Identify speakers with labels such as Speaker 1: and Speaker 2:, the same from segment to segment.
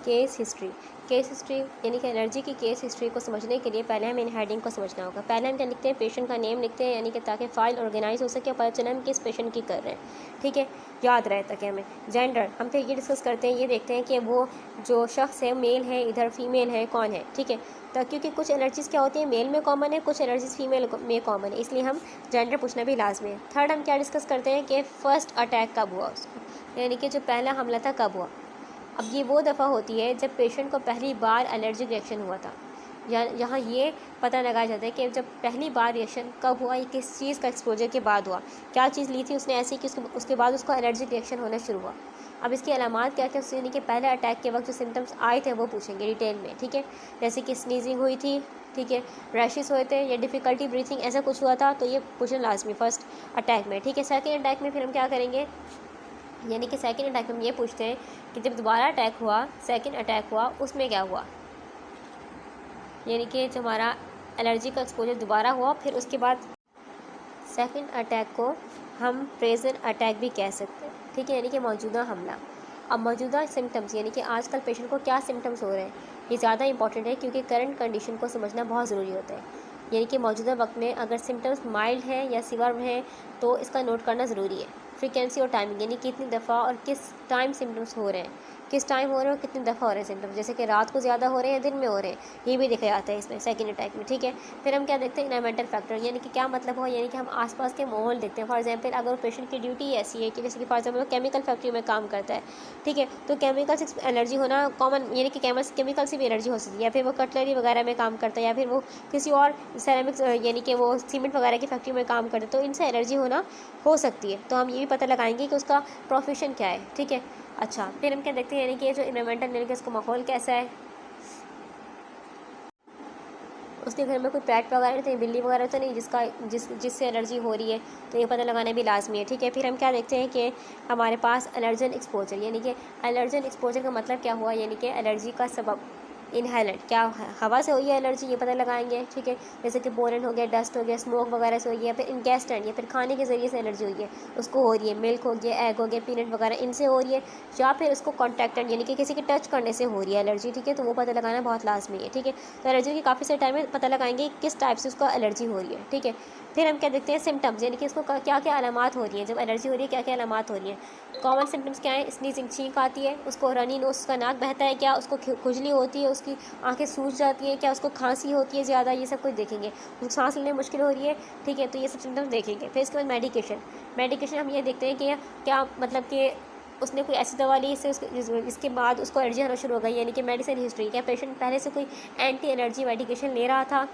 Speaker 1: Case history. Case history यानी कि allergy की केस हिस्ट्री को समझने के लिए पहले हमें इन हेडिंग को समझना होगा। पहले हम क्या लिखते हैं, पेशेंट का नेम लिखते हैं, यानी कि ताकि फ़ाइल ऑर्गेनाइज हो सके, पता चले हम किस पेशेंट की कर रहे हैं, ठीक है, याद रहे ताकि हमें। जेंडर हम फिर ये डिस्कस करते हैं, ये देखते हैं कि वो जो शख्स है मेल है, इधर फीमेल है, कौन है, ठीक है। तो क्योंकि कुछ एलर्जीज़ क्या होती है मेल में कॉमन है, कुछ एलर्जीज़ फीमेल में कॉमन है, इसलिए हम जेंडर पूछना भी लाजमी है। थर्ड हम क्या डिस्कस करते हैं कि फ़र्स्ट अटैक कब हुआ उसको, यानी कि जो पहला हमला था कब हुआ। अब ये वो दफ़ा होती है जब पेशेंट को पहली बार एलर्जिक रिएक्शन हुआ था। यहाँ ये पता लगाया जाता है कि जब पहली बार रिएक्शन कब हुआ, ये किस चीज़ का एक्सपोजर के बाद हुआ, क्या चीज़ ली थी उसने ऐसी कि उसके बाद उसको एलर्जिक रिएक्शन होना शुरू हुआ। अब इसकी अलामात क्या क्या, यानी कि पहले अटैक के वक्त जो सिम्टम्स आए थे वो पूछेंगे डिटेल में, ठीक है। जैसे कि स्नीजिंग हुई थी, ठीक है, रैशेस हुए थे या डिफ़िकल्टी ब्रीथिंग, ऐसा कुछ हुआ था, तो ये पूछना लाजमी फर्स्ट अटैक में, ठीक है। सेकेंड अटैक में फिर हम क्या करेंगे, यानी कि सेकेंड अटैक में हम ये पूछते हैं कि जब दोबारा अटैक हुआ, सेकेंड अटैक हुआ, उसमें क्या हुआ, यानी कि जो हमारा एलर्जी का एक्सपोजर दोबारा हुआ, फिर उसके बाद सेकेंड अटैक को हम प्रेजेंट अटैक भी कह सकते हैं, ठीक है, यानी कि मौजूदा हमला। अब मौजूदा सिम्टम्स यानी कि आजकल पेशेंट को क्या सिम्टम्स हो रहे हैं, ये ज़्यादा इंपॉर्टेंट है क्योंकि करंट कंडीशन को समझना बहुत ज़रूरी होता है। यानी कि मौजूदा वक्त में अगर सिम्टम्स माइल्ड हैं या सीवियर हैं तो इसका नोट करना ज़रूरी है। फ्रीक्वेंसी और टाइमिंग यानी कितनी दफ़ा और किस टाइम सिम्टम्स हो रहे हैं, किस टाइम हो रहे हैं और कितनी दफ़ा हो रहे हैं सिम्टम्स, जैसे कि रात को ज़्यादा हो रहे हैं या दिन में हो रहे हैं, ये भी देखा जाता है इसमें सेकंड अटैक में, ठीक है। फिर हम क्या देखते हैं, एनवायरमेंटल फैक्टर, यानी कि क्या मतलब हो, यानी कि हम आसपास के माहौल देखते हैं। फॉर एग्जांपल अगर पेशेंट की ड्यूटी ऐसी है कि जैसे कि फॉर एग्जांपल वो केमिकल फैक्ट्री में काम करता है, ठीक है, तो केमिकल से एलर्जी होना कॉमन, यानी कि केमिकल से भी एलर्जी हो सकती है, या फिर वो कटलरी वगैरह में काम करता है, या फिर वो किसी और सेरेमिक्स यानी कि वो सीमेंट वगैरह की फैक्ट्री में काम करता है, तो इनसे एलर्जी होना हो सकती है। तो हम ये भी पता लगाएंगे कि उसका प्रोफेशन क्या है, ठीक है। अच्छा, फिर हम क्या देखते हैं, यानी कि जो इन्वायरमेंटल यानी कि उसका माहौल कैसा है, उसके घर में कोई पेट वगैरह तो नहीं, बिल्ली वगैरह तो नहीं जिससे एलर्जी हो रही है, तो ये पता लगाना भी लाजमी है, ठीक है। फिर हम क्या देखते हैं कि हमारे पास एलर्जन एक्सपोजर, यानी कि एलर्जन एक्सपोजर का मतलब क्या हुआ, यानी कि एलर्जी का सबब इनहेलेंट, क्या हवा से हुई है एलर्जी, ये पता लगाएंगे, ठीक है। जैसे कि पोलन हो गया, डस्ट हो गया, स्मोक वगैरह से हुई है, या फिर इंगेस्टेंट या फिर खाने के ज़रिए से एलर्जी हुई है, उसको हो रही है, मिल्क हो गया, एग हो गया, पीनट वगैरह इनसे हो रही है, या फिर उसको कॉन्टैक्टेंट यानी कि किसी के टच करने से हो रही है एलर्जी, ठीक है, तो वो पता लगाना बहुत लाजमी है, ठीक है। तो एलर्जी की काफ़ी सारे टाइम में पता लगाएंगे किस टाइप से उसको एलर्जी हो रही है, ठीक है। फिर हम क्या देखते हैं, सिम्टम्स, यानी कि उसको क्या क्या अलामात हो रही है, जब एलर्जी हो रही है क्या क्या अलामात हो रही है। कॉमन सिम्टम्स क्या है, स्नीजिंग, छींक आती है, उसको रनी नोज, उसका नाक बहता है क्या, उसको खुजली होती है, उसकी आंखें सूज जाती हैं क्या, उसको खांसी होती है ज़्यादा, ये सब कुछ देखेंगे, उसको सांस लेने में मुश्किल हो रही है, ठीक है, तो ये सब सिम्टम्स देखेंगे। फिर इसके बाद मेडिकेशन हम ये देखते हैं कि क्या मतलब कि उसने कोई ऐसी दवा ली इसके बाद उसको एलर्जी आना शुरू हो गई, यानी कि मेडिसिन हिस्ट्री, क्या पेशेंट पहले से कोई एंटी एलर्जी मेडिकेशन ले रहा था,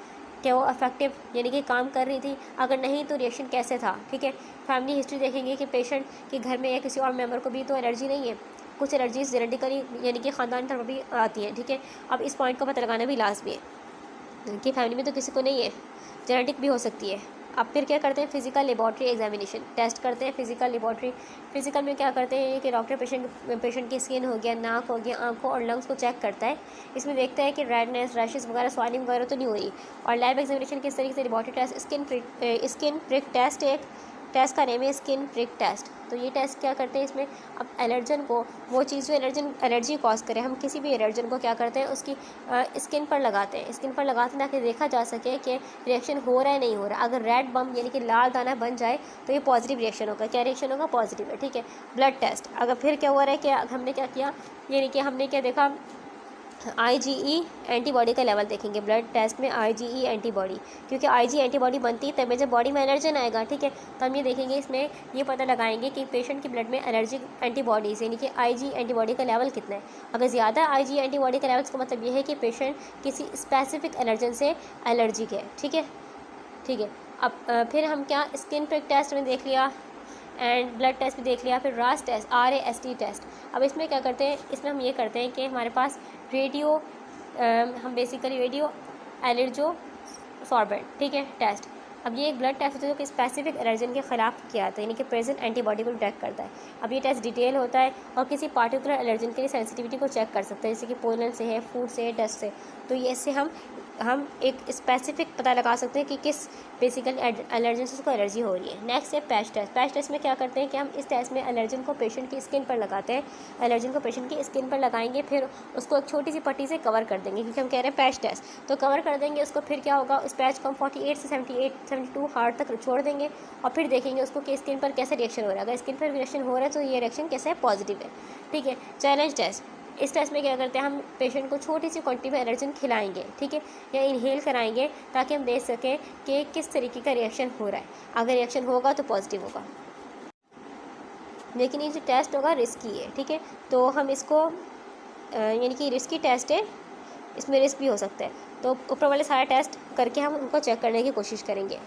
Speaker 1: क्या वो इफेक्टिव यानी कि काम कर रही थी, अगर नहीं तो रिएक्शन कैसे था, ठीक है। फैमिली हिस्ट्री देखेंगे कि पेशेंट के घर में या किसी और मेंबर को भी तो एलर्जी नहीं है, कुछ एलर्जीज जेनेटिकली यानी कि ख़ानदान तरफ भी आती हैं, ठीक है। अब इस पॉइंट को पता लगाना भी लाजमी है कि फैमिली में तो किसी को नहीं है, जेनेटिक भी हो सकती है। अब फिर क्या करते हैं, फिजिकल लेबॉर्ट्री एग्जामिनेशन टेस्ट करते हैं, फिजिकल में क्या करते हैं कि डॉक्टर पेशेंट की स्किन हो गया, नाक हो गया, आंखों और लंग्स को चेक करता है, इसमें देखता है कि रेडनेस, रैशेस वगैरह, स्वाइलिंग वगैरह तो नहीं हो रही। और लैब एग्जामिनेशन किस तरीके से, laboratory test, skin prick test, एक टेस्ट का नेम है स्किन प्रिक टेस्ट। तो ये टेस्ट क्या करते हैं इसमें, अब एलर्जन को, वो चीज़ जो एलर्जी कॉज करे, हम किसी भी एलर्जन को क्या करते हैं उसकी स्किन पर लगाते हैं ताकि देखा जा सके कि रिएक्शन हो रहा है नहीं हो रहा। अगर रेड बम यानी कि लाल दाना बन जाए तो ये पॉजिटिव रिएक्शन होगा, क्या रिएक्शन होगा, पॉजिटिव है, ठीक है। ब्लड टेस्ट, अगर फिर क्या हो रहा है कि हमने क्या किया, यानी कि हमने क्या देखा, IgE एंटीबॉडी का लेवल देखेंगे ब्लड टेस्ट में, IgE एंटीबॉडी, क्योंकि IgE एंटीबॉडी बनती है तब जब बॉडी में एलर्जन आएगा, ठीक है। तो हम ये देखेंगे इसमें, ये पता लगाएंगे कि पेशेंट के ब्लड में एलर्जिक एंटीबॉडीज़ यानी कि IgE एंटीबॉडी का लेवल कितना है। अगर ज़्यादा IgE एंटीबॉडी का लेवल, इसका मतलब ये है कि पेशेंट किसी स्पेसिफिक एलर्जन से एलर्जिक है, ठीक है, ठीक है। अब फिर हम क्या, स्किन प्रिक टेस्ट में देख लिया एंड ब्लड टेस्ट भी देख लिया, फिर RAST टेस्ट। अब इसमें क्या करते हैं, इसमें हम ये करते हैं कि हमारे पास हम बेसिकली रेडियो एलर्जो सॉर्बेंट, ठीक है, टेस्ट। अब ये एक ब्लड टेस्ट होता है जो कि स्पेसिफिक एलर्जन के खिलाफ किया जाता है, यानी कि प्रेजेंट एंटीबॉडी को डिटेक्ट करता है। अब ये टेस्ट डिटेल होता है और किसी पार्टिकुलर एलर्जन के लिए सेंसिटिविटी को चेक कर सकते हैं, जैसे कि पोलन से है, फूड से है, डस्ट से। तो ये इससे हम हम एक स्पेसिफिक पता लगा सकते हैं कि किस बेसिकली एलर्जन से उसको एलर्जी हो रही है। नेक्स्ट है पैच टेस्ट। पैच टेस्ट में क्या करते हैं कि हम इस टेस्ट में एलर्जन को पेशेंट की स्किन पर लगाते हैं। एलर्जन को पेशेंट की स्किन पर लगाएंगे, फिर उसको एक छोटी सी पट्टी से कवर कर देंगे, क्योंकि हम कह रहे हैं पैच टेस्ट, तो कवर कर देंगे उसको। फिर क्या होगा, उस पैच को हम 48 से 72 हार्ट तक छोड़ देंगे और फिर देखेंगे उसको कि स्किन पर कैसे रिएक्शन हो रहा है। अगर स्किन पर रिएक्शन हो रहा है तो ये रिएक्शन कैसे है, पॉजिटिव है, ठीक है। चैलेंज टेस्ट, इस टेस्ट में क्या करते हैं, हम पेशेंट को छोटी सी क्वांटिटी में एलर्जन खिलाएंगे, ठीक है, या इनहेल कराएंगे, ताकि हम देख सकें कि किस तरीके का रिएक्शन हो रहा है। अगर रिएक्शन होगा तो पॉजिटिव होगा। लेकिन ये जो टेस्ट होगा रिस्की है, ठीक है, तो हम इसको यानी कि रिस्की टेस्ट है, इसमें रिस्क भी हो सकता है, तो ऊपर वाले सारे टेस्ट करके हम उनको चेक करने की कोशिश करेंगे।